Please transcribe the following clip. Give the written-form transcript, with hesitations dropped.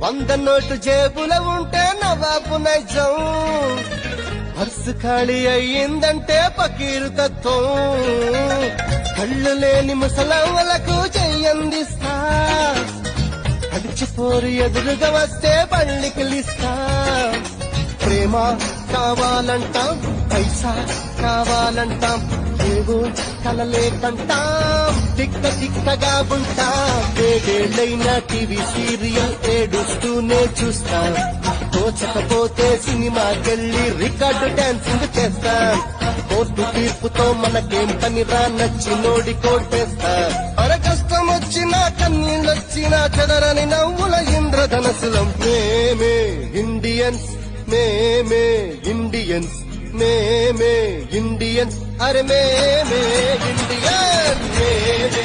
100 note జేబుల ఉంటే నవాబు నైజం, purse ఖాళీ అయ్యిందంటే పకీరు తత్వం. కళ్ళు లేని ముసలవ్వలకు చెయ్యందిస్తా, అడిచిపోరు ఎదురుగా వస్తే పళ్ళికిలిస్తా. ప్రేమ కావాలంటాం, పైసా కావాలంటాం, ఏవో కలలే కంటాం, తిక్క తిక్కగా ఉంటాం. ఏడేళ్లైనా టీవీ సీరియల్ ఏడుస్తూనే చూస్తాం, తోచకపోతే సినిమాకెళ్ళి రికార్డు డాన్సింగ్ చేస్తాం. కోర్టు తీర్పుతో మనకేం పనిరా, నచ్చినోడి కోటేస్తాం. కష్టం వచ్చినా కన్నీళ్ళొచ్చినా చెదరని నవ్వుల ఇంద్రధనసులం. మేమే ఇండియన్స్, మేమే ఇండియన్స్, మేమే ఇండియన్స్, అరే మేమే ఇండియన్స్, మేమే